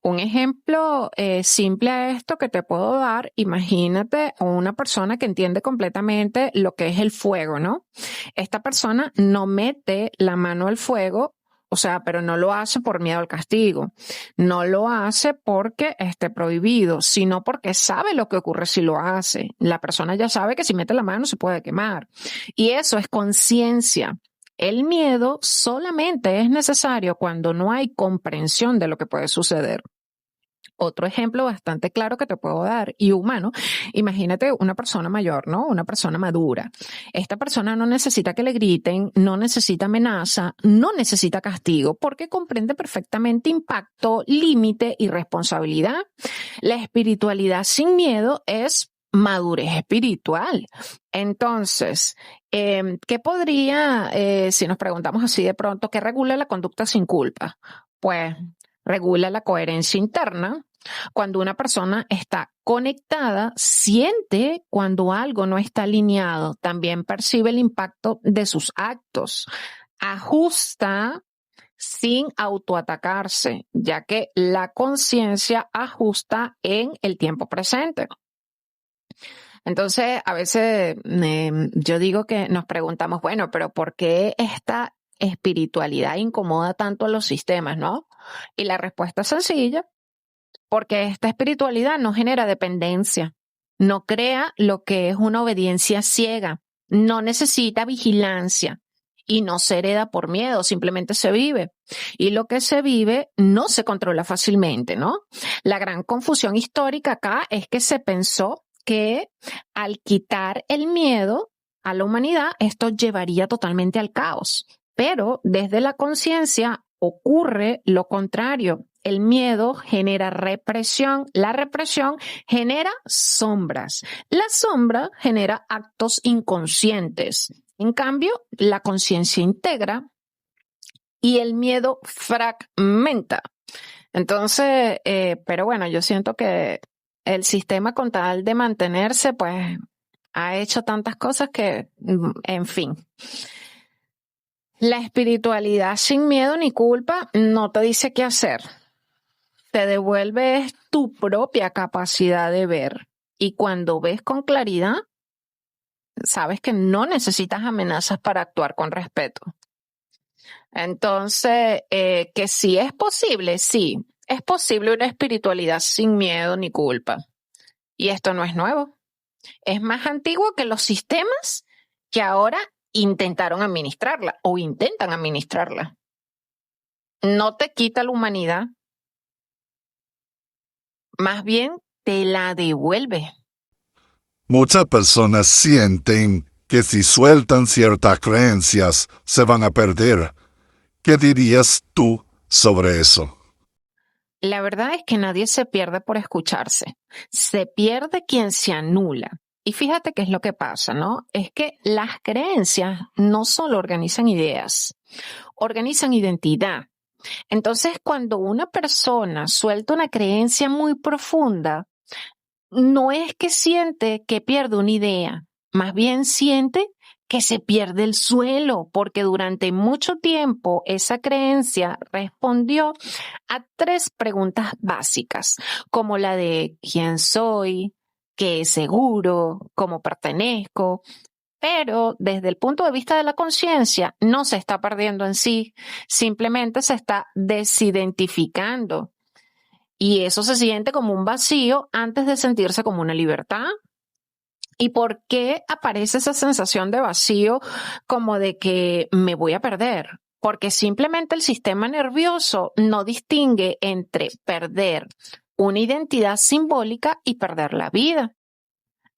Un ejemplo simple a esto que te puedo dar, imagínate a una persona que entiende completamente lo que es el fuego, ¿no? Esta persona no mete la mano al fuego, o sea, pero no lo hace por miedo al castigo, no lo hace porque esté prohibido, sino porque sabe lo que ocurre si lo hace. La persona ya sabe que si mete la mano se puede quemar. Y eso es conciencia. El miedo solamente es necesario cuando no hay comprensión de lo que puede suceder. Otro ejemplo bastante claro que te puedo dar y humano, imagínate una persona mayor, ¿no? Una persona madura. Esta persona no necesita que le griten, no necesita amenaza, no necesita castigo, porque comprende perfectamente impacto, límite y responsabilidad. La espiritualidad sin miedo es madurez espiritual. Entonces, ¿qué podría, si nos preguntamos así de pronto, qué regula la conducta sin culpa? Pues regula la coherencia interna. Cuando una persona está conectada, siente cuando algo no está alineado, también percibe el impacto de sus actos, ajusta sin autoatacarse, ya que la conciencia ajusta en el tiempo presente. Entonces, a veces yo digo que nos preguntamos, bueno, pero ¿por qué esta espiritualidad incomoda tanto a los sistemas, no? Y la respuesta es sencilla, porque esta espiritualidad no genera dependencia, no crea lo que es una obediencia ciega, no necesita vigilancia y no se hereda por miedo, simplemente se vive. Y lo que se vive no se controla fácilmente, ¿no? La gran confusión histórica acá es que se pensó que al quitar el miedo a la humanidad, esto llevaría totalmente al caos. Pero desde la conciencia ocurre lo contrario. El miedo genera represión, la represión genera sombras, la sombra genera actos inconscientes. En cambio, la conciencia integra y el miedo fragmenta. Entonces, pero bueno, yo siento que el sistema con tal de mantenerse, pues ha hecho tantas cosas que, en fin. La espiritualidad sin miedo ni culpa no te dice qué hacer. Te devuelve tu propia capacidad de ver. Y cuando ves con claridad, sabes que no necesitas amenazas para actuar con respeto. Entonces, que sí es posible, sí, es posible una espiritualidad sin miedo ni culpa. Y esto no es nuevo. Es más antiguo que los sistemas que ahora intentaron administrarla o intentan administrarla. No te quita la humanidad, más bien te la devuelve. Muchas personas sienten que si sueltan ciertas creencias se van a perder. ¿Qué dirías tú sobre eso? La verdad es que nadie se pierde por escucharse. Se pierde quien se anula. Y fíjate qué es lo que pasa, ¿no? Es que las creencias no solo organizan ideas, organizan identidad. Entonces, cuando una persona suelta una creencia muy profunda, no es que siente que pierde una idea, más bien siente que se pierde el suelo, porque durante mucho tiempo esa creencia respondió a 3 preguntas básicas, como la de ¿quién soy? ¿Qué es seguro? ¿Cómo pertenezco? Pero desde el punto de vista de la conciencia, no se está perdiendo en sí, simplemente se está desidentificando. Y eso se siente como un vacío antes de sentirse como una libertad. ¿Y por qué aparece esa sensación de vacío como de que me voy a perder? Porque simplemente el sistema nervioso no distingue entre perder una identidad simbólica y perder la vida.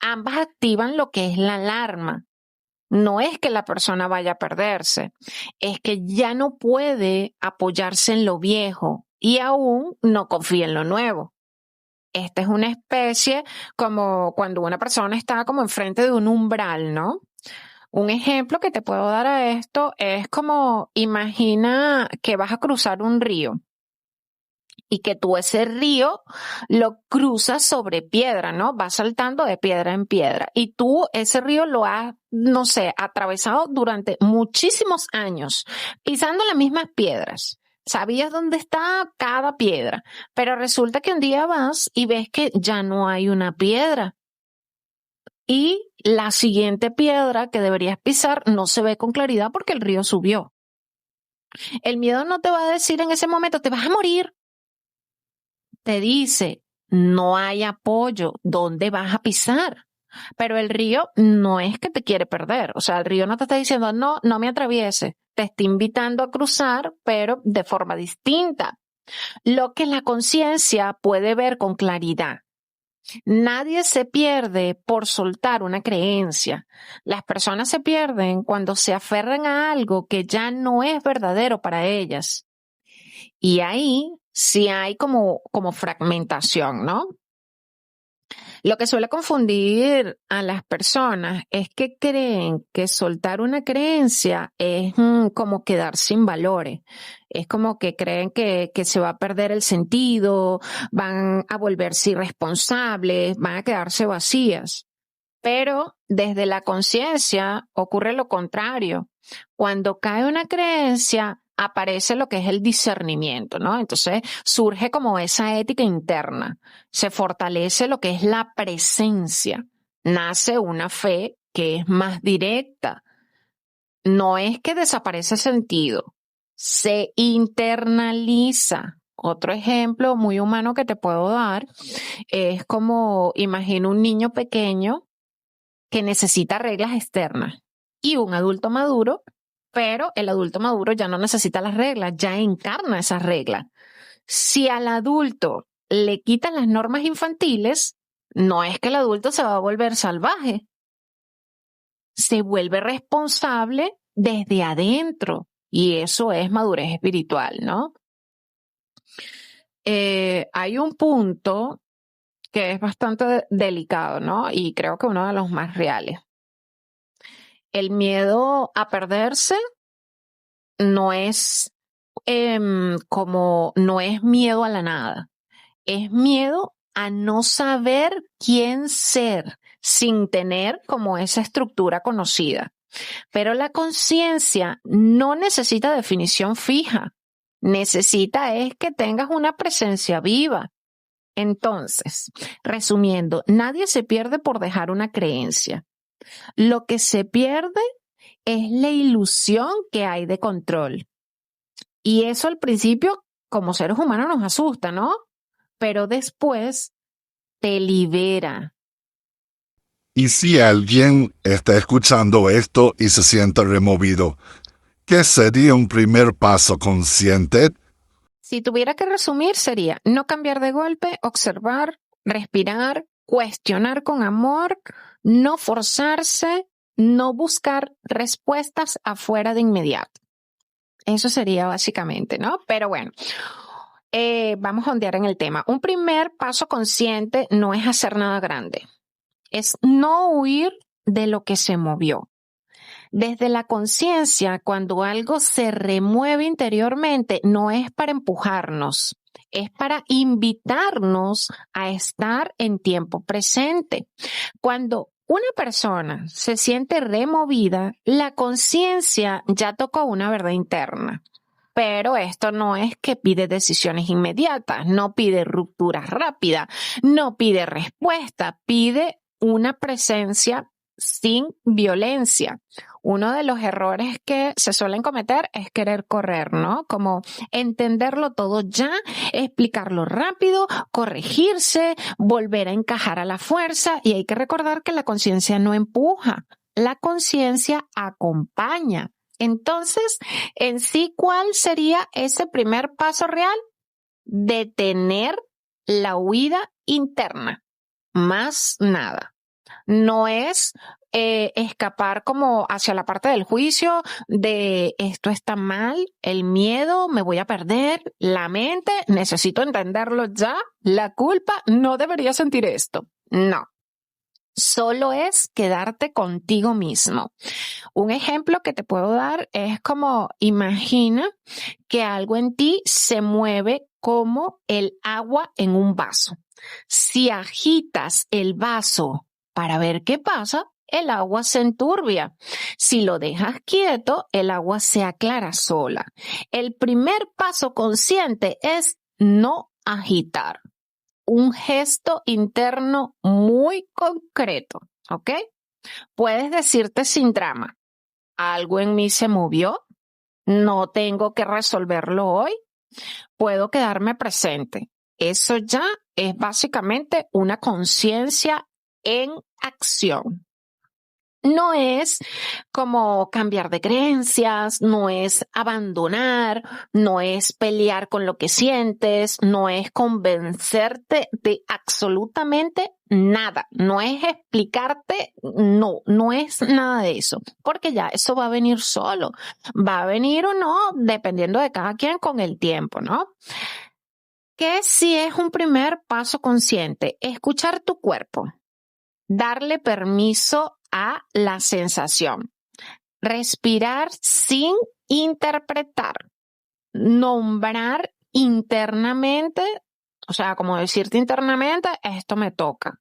Ambas activan lo que es la alarma. No es que la persona vaya a perderse, es que ya no puede apoyarse en lo viejo y aún no confía en lo nuevo. Esta es una especie como cuando una persona está como enfrente de un umbral, ¿no? Un ejemplo que te puedo dar a esto es como imagina que vas a cruzar un río y que tú ese río lo cruzas sobre piedra, ¿no? Vas saltando de piedra en piedra y tú ese río lo has, no sé, atravesado durante muchísimos años, pisando las mismas piedras. Sabías dónde está cada piedra, pero resulta que un día vas y ves que ya no hay una piedra. Y la siguiente piedra que deberías pisar no se ve con claridad porque el río subió. El miedo no te va a decir en ese momento, te vas a morir. Te dice, no hay apoyo, ¿dónde vas a pisar? Pero el río no es que te quiere perder. O sea, el río no te está diciendo, no, no me atraviese. Te está invitando a cruzar, pero de forma distinta. Lo que la conciencia puede ver con claridad. Nadie se pierde por soltar una creencia. Las personas se pierden cuando se aferran a algo que ya no es verdadero para ellas. Y ahí sí hay como fragmentación, ¿no? Lo que suele confundir a las personas es que creen que soltar una creencia es como quedar sin valores. Es como que creen que se va a perder el sentido, van a volverse irresponsables, van a quedarse vacías. Pero desde la conciencia ocurre lo contrario. Cuando cae una creencia, aparece lo que es el discernimiento, ¿no? Entonces surge como esa ética interna, se fortalece lo que es la presencia, nace una fe que es más directa. No es que desaparece sentido, se internaliza. Otro ejemplo muy humano que te puedo dar es como, imagina un niño pequeño que necesita reglas externas y un adulto maduro, pero el adulto maduro ya no necesita las reglas, ya encarna esas reglas. Si al adulto le quitan las normas infantiles, no es que el adulto se va a volver salvaje, se vuelve responsable desde adentro y eso es madurez espiritual, ¿no? Hay un punto que es bastante delicado, ¿no? Y creo que uno de los más reales. El miedo a perderse no es no es miedo a la nada, es miedo a no saber quién ser sin tener como esa estructura conocida. Pero la conciencia no necesita definición fija, necesita es que tengas una presencia viva. Entonces, resumiendo, nadie se pierde por dejar una creencia. Lo que se pierde es la ilusión que hay de control. Y eso al principio, como seres humanos, nos asusta, ¿no? Pero después te libera. Y si alguien está escuchando esto y se siente removido, ¿qué sería un primer paso consciente? Si tuviera que resumir, sería no cambiar de golpe, observar, respirar, cuestionar con amor, no forzarse, no buscar respuestas afuera de inmediato. Eso sería básicamente, ¿no? Pero bueno, vamos a ondear en el tema. Un primer paso consciente no es hacer nada grande. Es no huir de lo que se movió. Desde la conciencia, cuando algo se remueve interiormente, no es para empujarnos, es para invitarnos a estar en tiempo presente. Cuando una persona se siente removida, la conciencia ya tocó una verdad interna. Pero esto no es que pide decisiones inmediatas, no pide rupturas rápidas, no pide respuesta, pide una presencia sin violencia. Uno de los errores que se suelen cometer es querer correr, ¿no? Como entenderlo todo ya, explicarlo rápido, corregirse, volver a encajar a la fuerza. Y hay que recordar que la conciencia no empuja, la conciencia acompaña. Entonces, en sí, ¿cuál sería ese primer paso real? Detener la huida interna, más nada. No es escapar como hacia la parte del juicio de esto está mal, el miedo, me voy a perder, la mente, necesito entenderlo ya, la culpa, no debería sentir esto. No. Solo es quedarte contigo mismo. Un ejemplo que te puedo dar es como imagina que algo en ti se mueve como el agua en un vaso. Si agitas el vaso para ver qué pasa, el agua se enturbia. Si lo dejas quieto, el agua se aclara sola. El primer paso consciente es no agitar. Un gesto interno muy concreto, ¿ok? Puedes decirte sin drama, algo en mí se movió, no tengo que resolverlo hoy, puedo quedarme presente. Eso ya es básicamente una conciencia en acción. No es como cambiar de creencias, no es abandonar, no es pelear con lo que sientes, no es convencerte de absolutamente nada, no es explicarte, no es nada de eso, porque ya eso va a venir solo, va a venir o no, dependiendo de cada quien con el tiempo, ¿no? ¿Qué si es un primer paso consciente? Escuchar tu cuerpo, darle permiso a la sensación, respirar sin interpretar, nombrar internamente, o sea, como decirte internamente, esto me toca.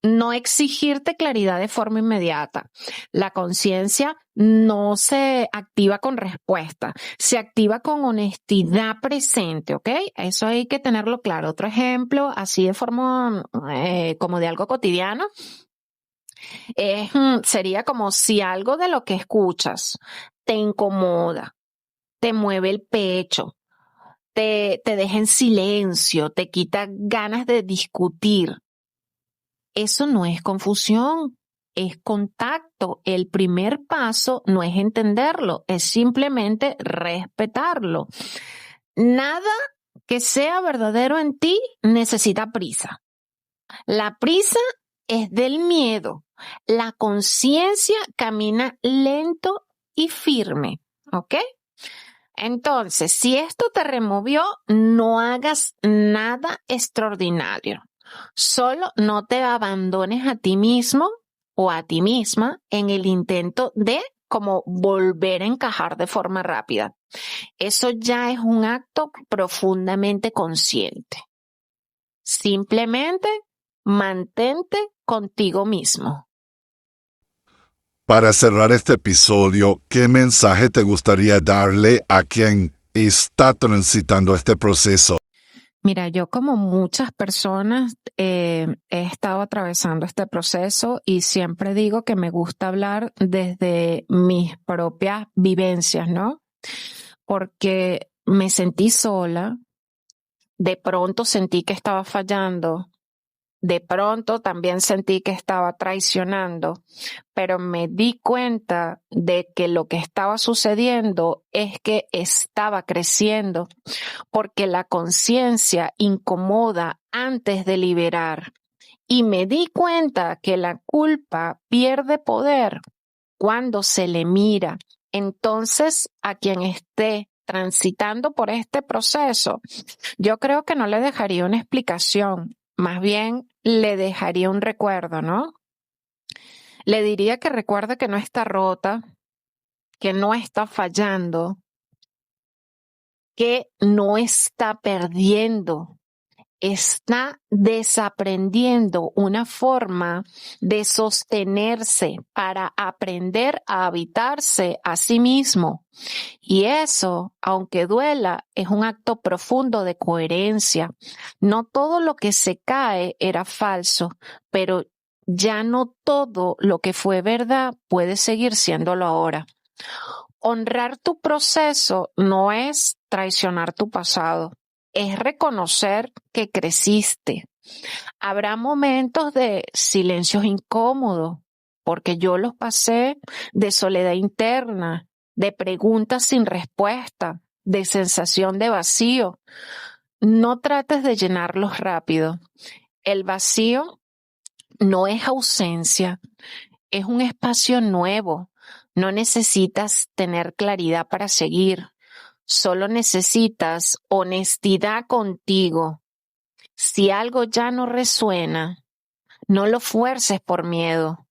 No exigirte claridad de forma inmediata. La conciencia no se activa con respuesta, se activa con honestidad presente, ¿ok? Eso hay que tenerlo claro. Otro ejemplo, así de forma como de algo cotidiano, sería como si algo de lo que escuchas te incomoda, te mueve el pecho, te deja en silencio, te quita ganas de discutir. Eso no es confusión, es contacto. El primer paso no es entenderlo, es simplemente respetarlo. Nada que sea verdadero en ti necesita prisa. La prisa es del miedo. La conciencia camina lento y firme, ¿ok? Entonces, si esto te removió, no hagas nada extraordinario. Solo no te abandones a ti mismo o a ti misma en el intento de como volver a encajar de forma rápida. Eso ya es un acto profundamente consciente. Simplemente mantente contigo mismo. Para cerrar este episodio, ¿qué mensaje te gustaría darle a quien está transitando este proceso? Mira, yo como muchas personas he estado atravesando este proceso y siempre digo que me gusta hablar desde mis propias vivencias, ¿no? Porque me sentí sola, de pronto sentí que estaba fallando, de pronto también sentí que estaba traicionando, pero me di cuenta de que lo que estaba sucediendo es que estaba creciendo, porque la conciencia incomoda antes de liberar. Y me di cuenta que la culpa pierde poder cuando se le mira. Entonces, a quien esté transitando por este proceso, yo creo que no le dejaría una explicación, más bien le dejaría un recuerdo, ¿no? Le diría que recuerde que no está rota, que no está fallando, que no está perdiendo, está desaprendiendo una forma de sostenerse para aprender a habitarse a sí mismo. Y eso, aunque duela, es un acto profundo de coherencia. No todo lo que se cae era falso, pero ya no todo lo que fue verdad puede seguir siéndolo ahora. Honrar tu proceso no es traicionar tu pasado, es reconocer que creciste. Habrá momentos de silencios incómodos, porque yo los pasé, de soledad interna, de preguntas sin respuesta, de sensación de vacío. No trates de llenarlos rápido. El vacío no es ausencia, es un espacio nuevo. No necesitas tener claridad para seguir. Solo necesitas honestidad contigo. Si algo ya no resuena, no lo fuerces por miedo.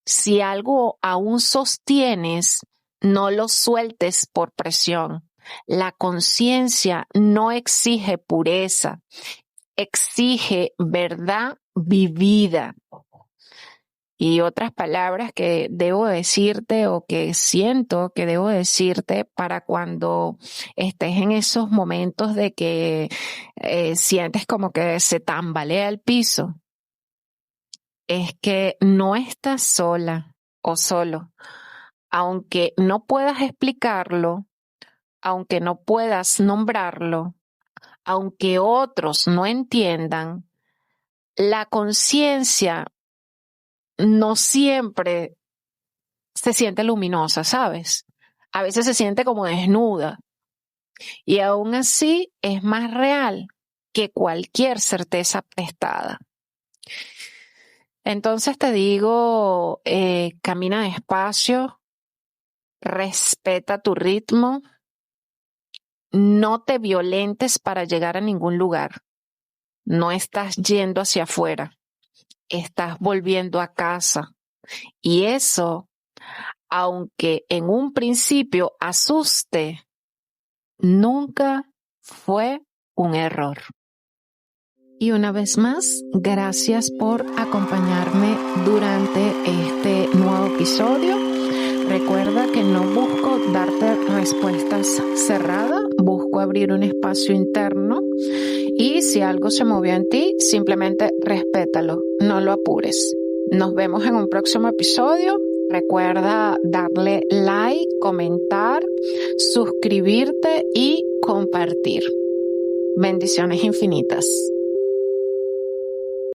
Si algo aún sostienes, no lo sueltes por presión. La conciencia no exige pureza, exige verdad vivida. Y otras palabras que debo decirte o que siento que debo decirte para cuando estés en esos momentos de que sientes como que se tambalea el piso, es que no estás sola o solo. Aunque no puedas explicarlo, aunque no puedas nombrarlo, aunque otros no entiendan, la conciencia no siempre se siente luminosa, ¿sabes? A veces se siente como desnuda y aún así es más real que cualquier certeza prestada. Entonces te digo, camina despacio, respeta tu ritmo, no te violentes para llegar a ningún lugar. No estás yendo hacia afuera, estás volviendo a casa. Y eso, aunque en un principio asuste, nunca fue un error. Y una vez más, gracias por acompañarme durante este nuevo episodio. Recuerda que no busco darte respuestas cerradas, busco abrir un espacio interno y si algo se movió en ti, simplemente respétalo, no lo apures. Nos vemos en un próximo episodio. Recuerda darle like, comentar, suscribirte y compartir. Bendiciones infinitas.